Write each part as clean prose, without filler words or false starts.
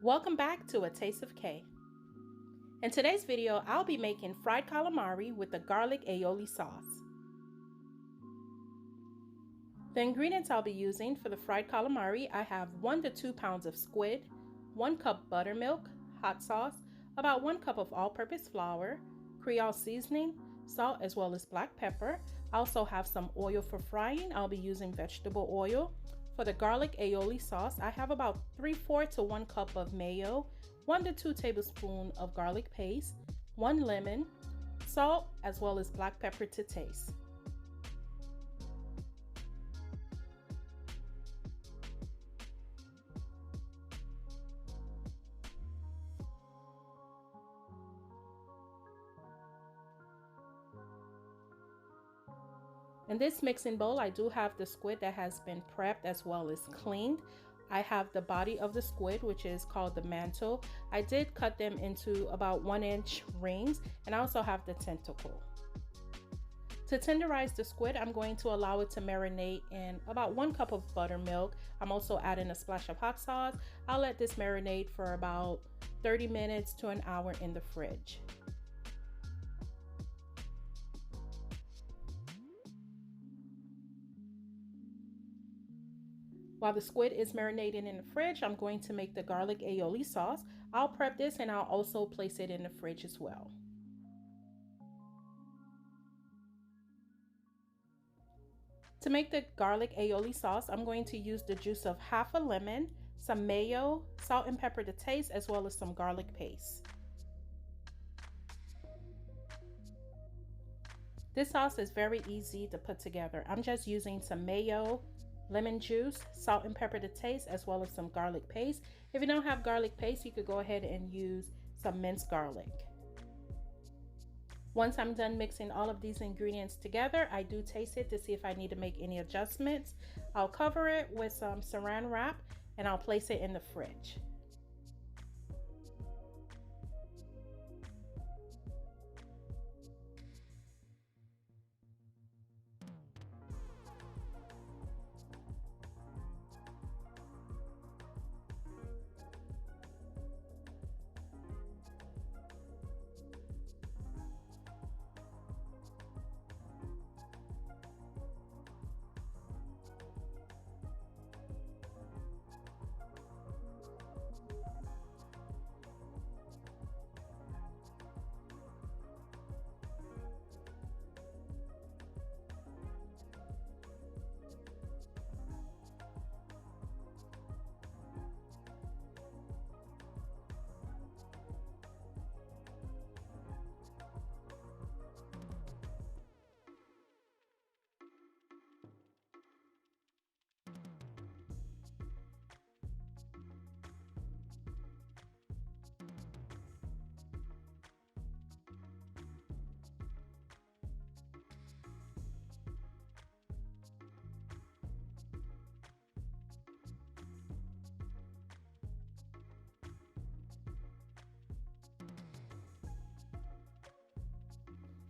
Welcome back to A Taste of K. In today's video, I'll be making fried calamari with the garlic aioli sauce. The ingredients I'll be using for the fried calamari, I have 1 to 2 pounds of squid, 1 cup buttermilk, hot sauce, about 1 cup of all-purpose flour, Creole seasoning, salt as well as black pepper. I also have some oil for frying. I'll be using vegetable oil. For the garlic aioli sauce, I have about 3/4 to 1 cup of mayo, 1 to 2 tablespoons of garlic paste, 1 lemon, salt as well as black pepper to taste. In this mixing bowl, I do have the squid that has been prepped as well as cleaned. I have the body of the squid, which is called the mantle. I did cut them into about 1-inch rings, and I also have the tentacle. To tenderize the squid, I'm going to allow it to marinate in about 1 cup of buttermilk. I'm also adding a splash of hot sauce. I'll let this marinate for about 30 minutes to an hour in the fridge. While the squid is marinating in the fridge, I'm going to make the garlic aioli sauce. I'll prep this and I'll also place it in the fridge as well. To make the garlic aioli sauce, I'm going to use the juice of half a lemon, some mayo, salt and pepper to taste, as well as some garlic paste. This sauce is very easy to put together. I'm just using some mayo, lemon juice, salt and pepper to taste, as well as some garlic paste. If you don't have garlic paste, you could go ahead and use some minced garlic. Once I'm done mixing all of these ingredients together, I do taste it to see if I need to make any adjustments. I'll cover it with some saran wrap and I'll place it in the fridge.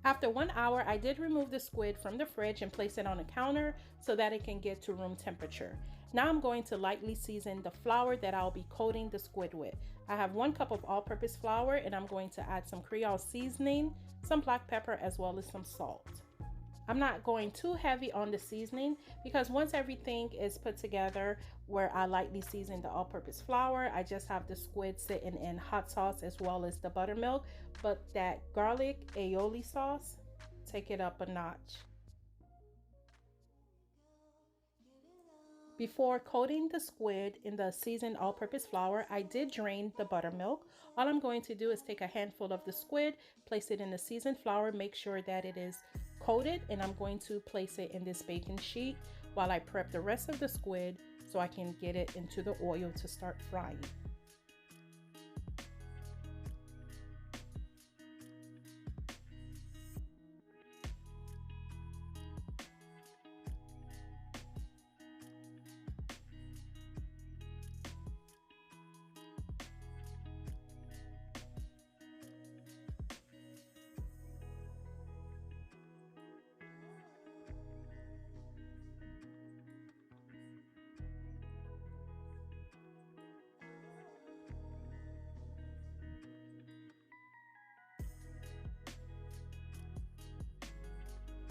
After 1 hour, I did remove the squid from the fridge and place it on the counter so that it can get to room temperature. Now I'm going to lightly season the flour that I'll be coating the squid with. I have 1 cup of all-purpose flour and I'm going to add some Creole seasoning, some black pepper, as well as some salt. I'm not going too heavy on the seasoning because once everything is put together where I lightly season the all-purpose flour, I just have the squid sitting in hot sauce as well as the buttermilk. But that garlic aioli sauce, take it up a notch. Before coating the squid in the seasoned all-purpose flour, I did drain the buttermilk. All I'm going to do is take a handful of the squid, place it in the seasoned flour, make sure that it is coated, and I'm going to place it in this baking sheet while I prep the rest of the squid so I can get it into the oil to start frying.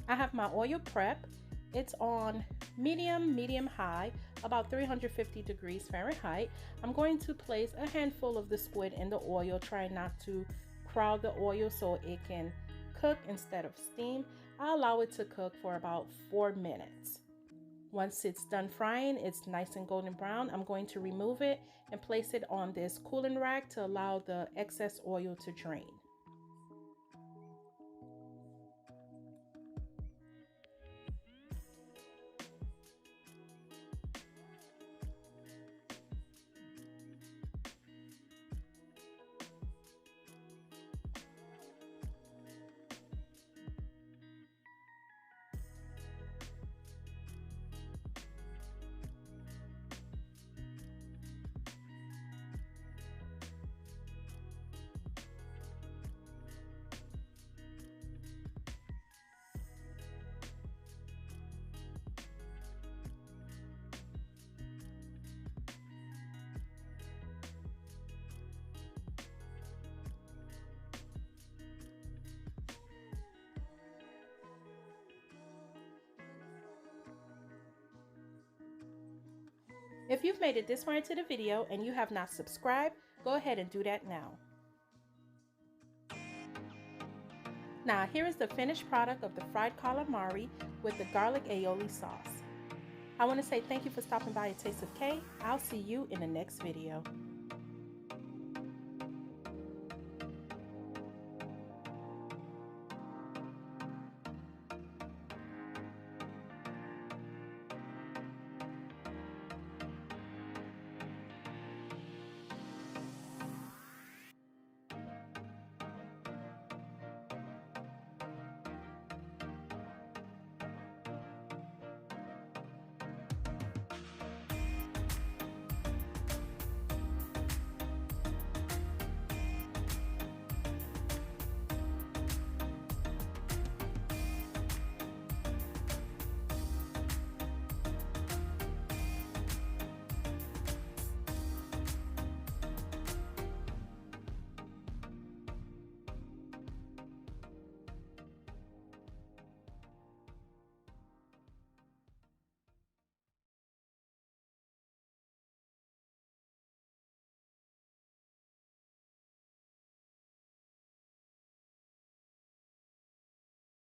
I have my oil prep. It's on medium high, about 350 degrees Fahrenheit. I'm going to place a handful of the squid in the oil, trying not to crowd the oil so it can cook instead of steam. I'll allow it to cook for about 4 minutes. Once it's done frying, it's nice and golden brown. I'm going to remove it and place it on this cooling rack to allow the excess oil to drain. If you've made it this far into the video and you have not subscribed, go ahead and do that now. Now here is the finished product of the fried calamari with the garlic aioli sauce. I want to say thank you for stopping by A Taste of K. I'll see you in the next video.